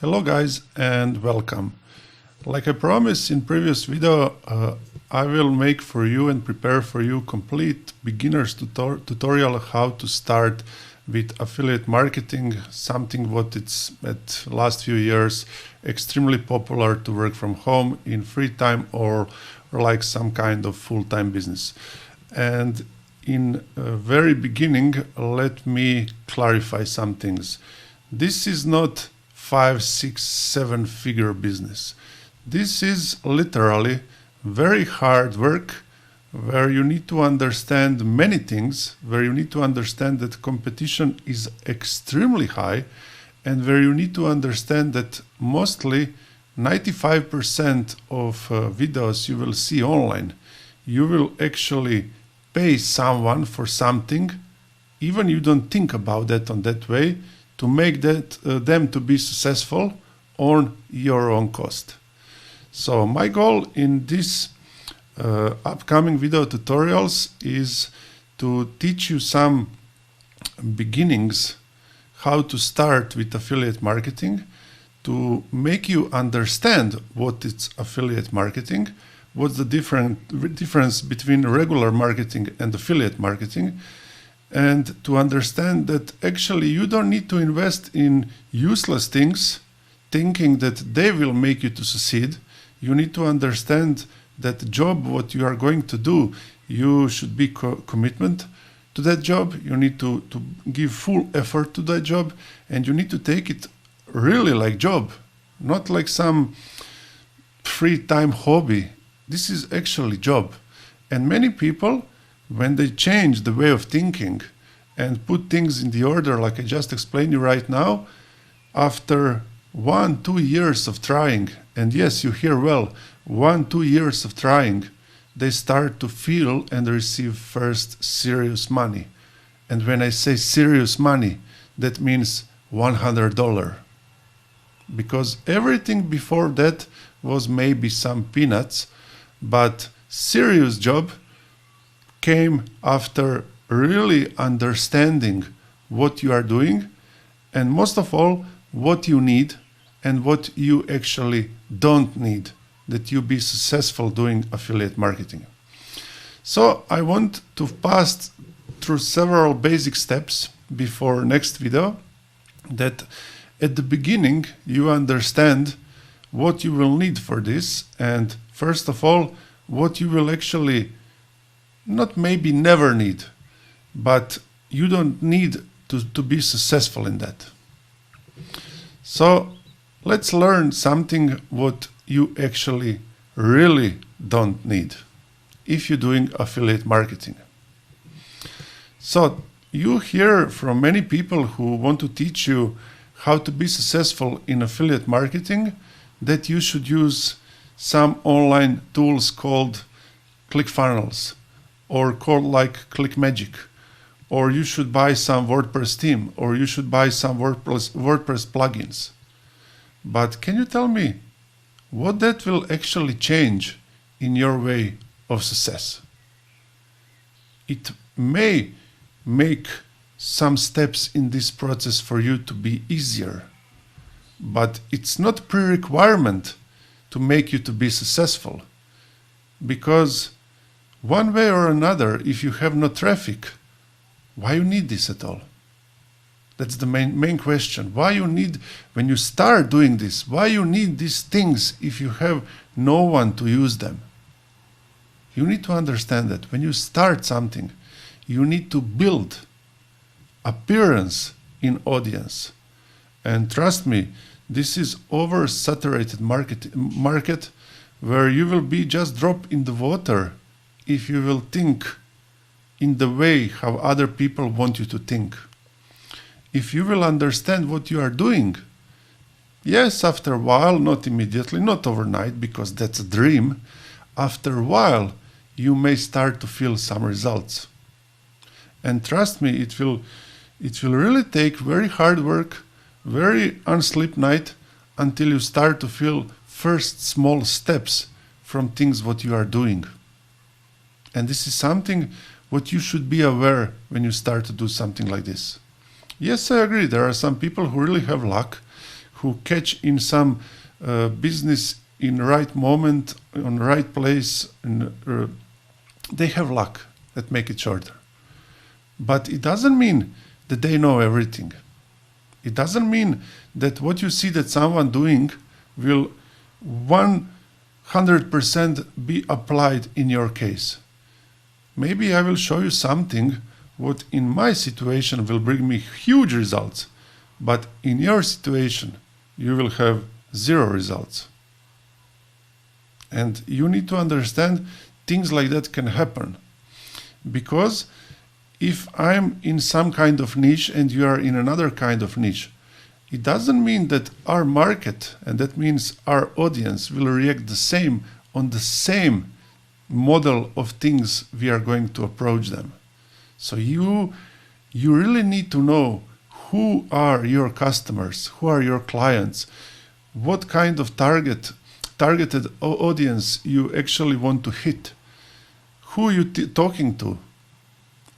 Hello guys and welcome. Like I promised in previous video, I will make for you and prepare for you complete beginner's tutorial how to start with affiliate marketing, something what it's at last few years extremely popular to work from home in free time or like some kind of full-time business. And in very beginning, let me clarify some things. This is not 5, 6, 7 figure business. This is literally very hard work where you need to understand many things, where you need to understand that competition is extremely high, and where you need to understand that mostly 95% of videos you will see online, you will actually pay someone for something, even you don't think about that on that way, to make that them to be successful on your own cost. So my goal in this upcoming video tutorials is to teach you some beginnings how to start with affiliate marketing, to make you understand what is affiliate marketing, what's the difference between regular marketing and affiliate marketing, and to understand that actually you don't need to invest in useless things thinking that they will make you to succeed. You need to understand that the job what you are going to do, you should be commitment to that job. You need to give full effort to that job, and you need to take it really like job, not like some free time hobby. This is actually job. And many people, when they change the way of thinking and put things in the order like I just explained you right now, after 1-2 years of trying, and yes, you hear well, 1-2 years of trying, they start to feel and receive first serious money. And when I say serious money, that means $100. Because everything before that was maybe some peanuts, but serious job came after really understanding what you are doing, and most of all what you need and what you actually don't need, that you be successful doing affiliate marketing. So I want to pass through several basic steps before next video, that at the beginning you understand what you will need for this, and first of all what you will actually not maybe never need, but you don't need to be successful in that. So let's learn something what you actually really don't need if you're doing affiliate marketing. So you hear from many people who want to teach you how to be successful in affiliate marketing that you should use some online tools called ClickFunnels, or called like ClickMagick, or you should buy some WordPress theme, or you should buy some WordPress plugins. But can you tell me what that will actually change in your way of success? It may make some steps in this process for you to be easier, but it's not pre-requirement to make you to be successful, because one way or another, if you have no traffic, why you need this at all? That's the main question. Why you need, when you start doing this, why you need these things if you have no one to use them? You need to understand that when you start something, you need to build appearance in audience. And trust me, this is oversaturated market where you will be just drop in the water if you will think in the way how other people want you to think. If you will understand what you are doing, yes, after a while, not immediately, not overnight, because that's a dream, after a while you may start to feel some results. And trust me, it will really take very hard work, very unsleep night, until you start to feel first small steps from things what you are doing. And this is something what you should be aware when you start to do something like this. Yes, I agree, there are some people who really have luck, who catch in some business in right moment, on right place, they have luck. That make it shorter. But it doesn't mean that they know everything. It doesn't mean that what you see that someone doing will 100% be applied in your case. Maybe I will show you something what in my situation will bring me huge results, but in your situation you will have 0 results. And you need to understand things like that can happen. Because if I'm in some kind of niche and you are in another kind of niche, it doesn't mean that our market, and that means our audience, will react the same on the same model of things we are going to approach them. So you really need to know who are your customers, who are your clients, what kind of targeted audience you actually want to hit, who you talking to,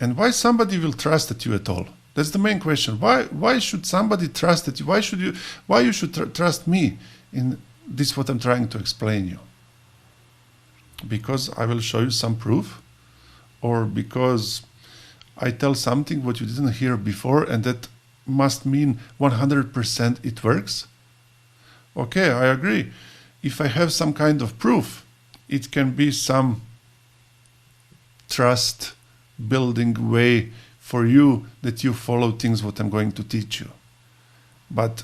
and why somebody will trust at you at all. That's the main question. Why should somebody trust at you? Why you should trust me in this what I'm trying to explain you? Because I will show you some proof, or because I tell something what you didn't hear before and that must mean 100% it works? Okay, I agree. If I have some kind of proof, it can be some trust building way for you that you follow things what I'm going to teach you. But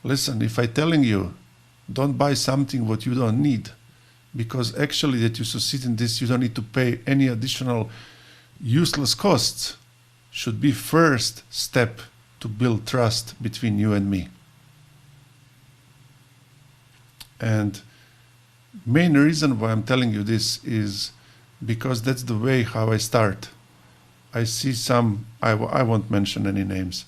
listen, if I'm telling you, don't buy something what you don't need, because actually that you succeed in this, you don't need to pay any additional useless costs, should be first step to build trust between you and me. And main reason why I'm telling you this is because that's the way how I start. I see some, I won't mention any names,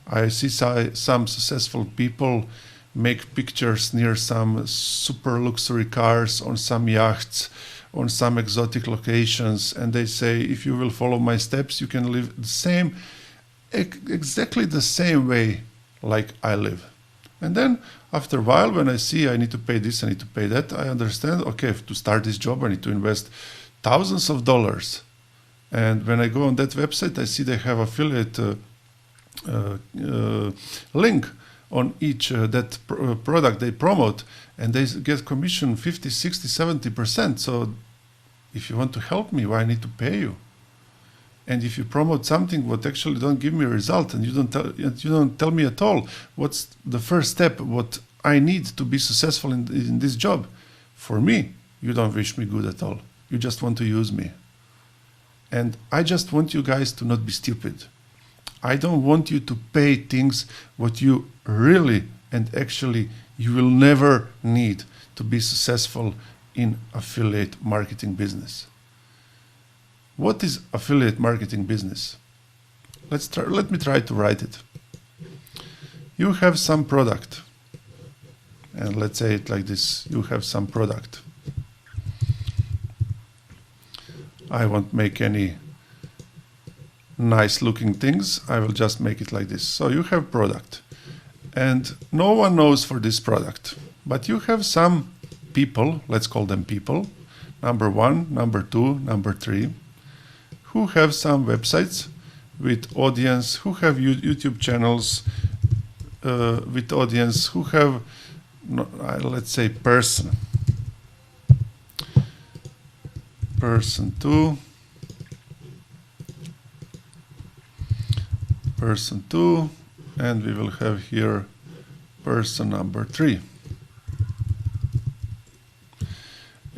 I see some successful people make pictures near some super luxury cars, on some yachts, on some exotic locations, and they say, if you will follow my steps, you can live the same, exactly the same way like I live. And then after a while, when I see I need to pay this, I need to pay that, I understand, okay, to start this job, I need to invest thousands of dollars. And when I go on that website, I see they have affiliate link on each that product they promote, and they get commission 50, 60, 70%. So if you want to help me, why I need to pay you? And if you promote something what actually don't give me a result, and you don't tell me at all what's the first step, what I need to be successful in this job, for me, you don't wish me good at all. You just want to use me. And I just want you guys to not be stupid. I don't want you to pay things what you really and actually you will never need to be successful in affiliate marketing business. What is affiliate marketing business? Let me try to write it. You have some product, and let's say it like this. You have some product. I won't make any nice looking things. I will just make it like this. So you have product, and no one knows for this product, but you have some people, let's call them people, number 1, number 2, number 3, who have some websites with audience, who have YouTube channels with audience, who have, let's say, person 2, person 2, and we will have here person number 3.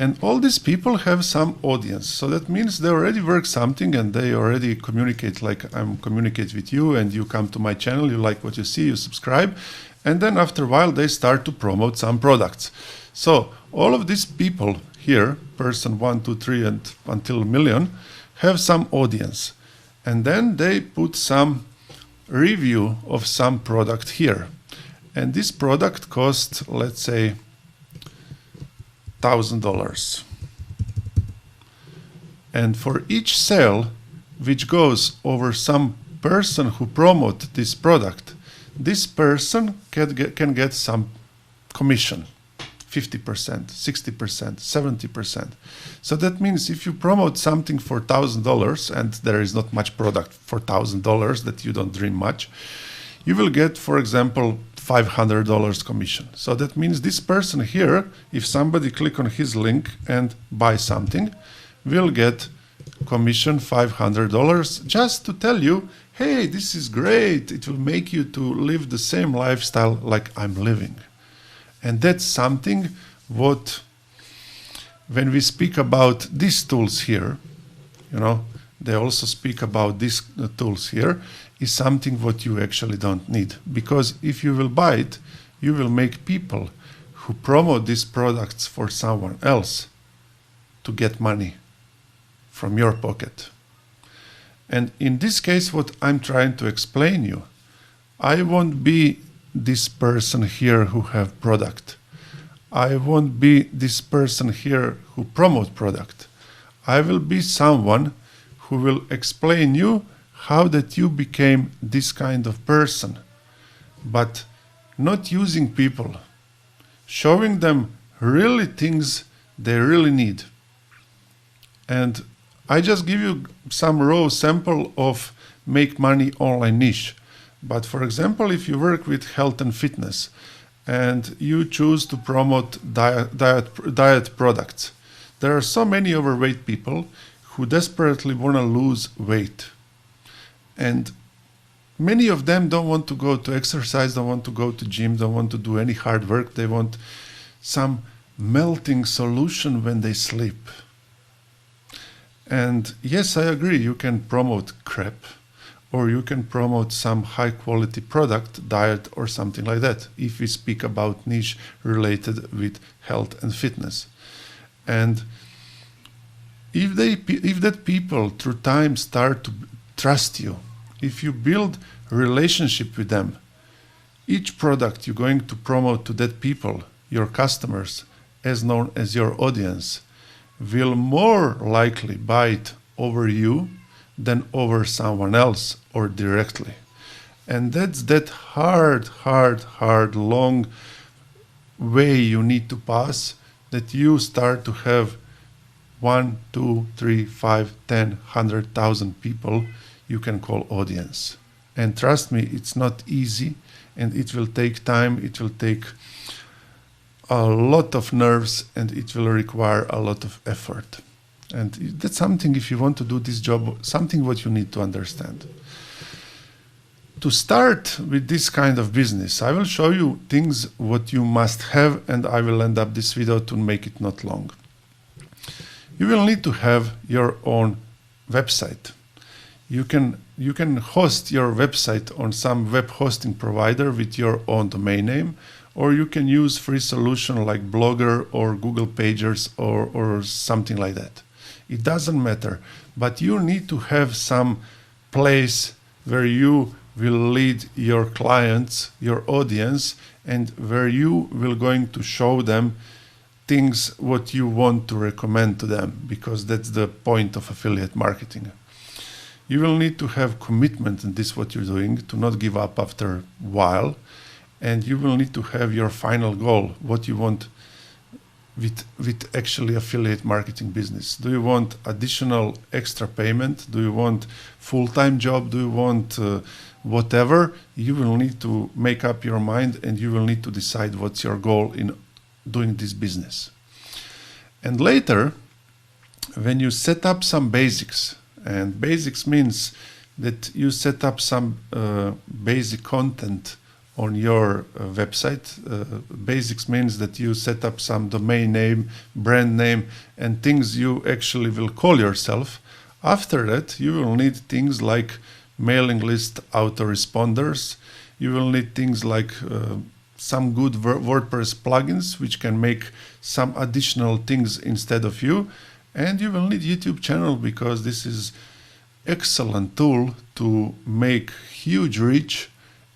And all these people have some audience. So that means they already work something and they already communicate like I'm communicate with you, and you come to my channel, you like what you see, you subscribe. And then after a while, they start to promote some products. So all of these people here, person 1, 2, 3, and until a million, have some audience. And then they put some review of some product here. And this product costs, let's say, $1,000. And for each sale which goes over some person who promote this product, this person can get some commission, 50%, 60%, 70%. So that means if you promote something for $1,000 and there is not much product for $1,000 that you don't dream much, you will get, for example, $500 commission. So that means this person here, if somebody click on his link and buy something, will get commission $500 just to tell you, hey, this is great. It will make you to live the same lifestyle like I'm living. And that's something what, when we speak about these tools here, you know, they also speak about these tools here, is something what you actually don't need. Because if you will buy it, you will make people who promote these products for someone else to get money from your pocket. And in this case, what I'm trying to explain you, I won't be this person here who have product. I won't be this person here who promote product. I will be someone who will explain you how that you became this kind of person, but not using people, showing them really things they really need. And I just give you some raw sample of make money online niche. But for example, if you work with health and fitness and you choose to promote diet products, there are so many overweight people who desperately want to lose weight. And many of them don't want to go to exercise, don't want to go to gym, don't want to do any hard work. They want some melting solution when they sleep. And yes, I agree, you can promote crap, or you can promote some high quality product, diet or something like that, if we speak about niche related with health and fitness. And if that people through time start to trust you, if you build a relationship with them, each product you're going to promote to that people, your customers, as known as your audience, will more likely buy it over you than over someone else or directly. And that's that hard, long way you need to pass, that you start to have 1, 2, 3, 5, 10, 100,000 people you can call audience. And trust me, it's not easy, and it will take time, it will take a lot of nerves, and it will require a lot of effort. And that's something, if you want to do this job, something what you need to understand. To start with this kind of business, I will show you things what you must have, and I will end up this video to make it not long. You will need to have your own website. You can host your website on some web hosting provider with your own domain name, or you can use free solution like Blogger or Google Pages or something like that. It doesn't matter, but you need to have some place where you will lead your clients, your audience, and where you will going to show them things what you want to recommend to them, because that's the point of affiliate marketing. You will need to have commitment in this what you're doing, to not give up after a while, and you will need to have your final goal, what you want with actually affiliate marketing business. Do you want additional extra payment? Do you want full-time job? Do you want whatever? You will need to make up your mind, and you will need to decide what's your goal in doing this business. And later, when you set up some basics, and basics means that you set up some basic content on your website. Basics means that you set up some domain name, brand name, and things you actually will call yourself. After that, you will need things like mailing list autoresponders. You will need things like some good WordPress plugins, which can make some additional things instead of you. And you will need YouTube channel, because this is excellent tool to make huge reach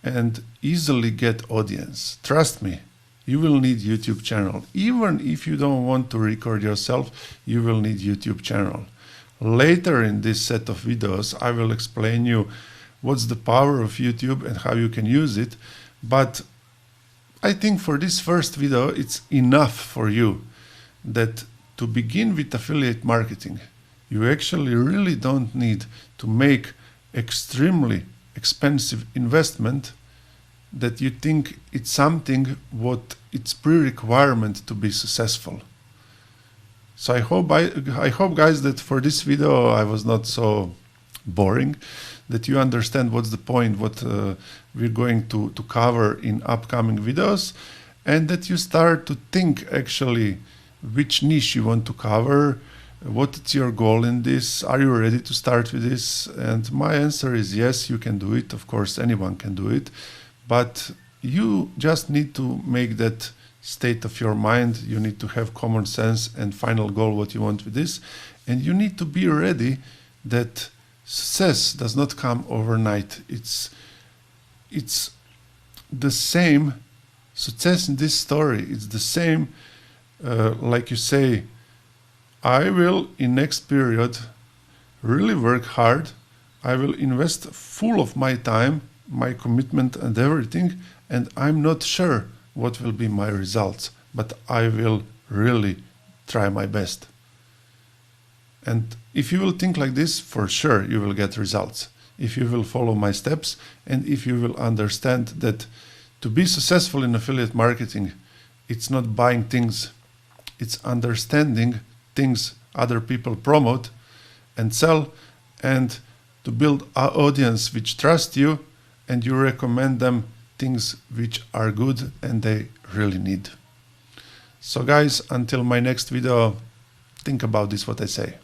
and easily get audience. Trust me, you will need YouTube channel. Even if you don't want to record yourself, you will need YouTube channel. Later in this set of videos, I will explain you what's the power of YouTube and how you can use it. But I think for this first video, it's enough for you that to begin with affiliate marketing, you actually really don't need to make extremely expensive investment that you think it's something what it's pre-requirement to be successful. So I hope guys that for this video I was not so boring, that you understand what's the point, what we're going to cover in upcoming videos, and that you start to think actually which niche you want to cover, what is your goal in this, are you ready to start with this? And my answer is yes, you can do it. Of course, anyone can do it, but you just need to make that state of your mind. You need to have common sense and final goal what you want with this, and you need to be ready that success does not come overnight. It's the same success in this story. It's the same, like you say, I will in next period really work hard. I will invest full of my time, my commitment and everything, and I'm not sure what will be my results, but I will really try my best. And if you will think like this, for sure you will get results. If you will follow my steps, and if you will understand that to be successful in affiliate marketing, it's not buying things, it's understanding things other people promote and sell, and to build an audience which trust you and you recommend them things which are good and they really need. So guys, until my next video, think about this what I say.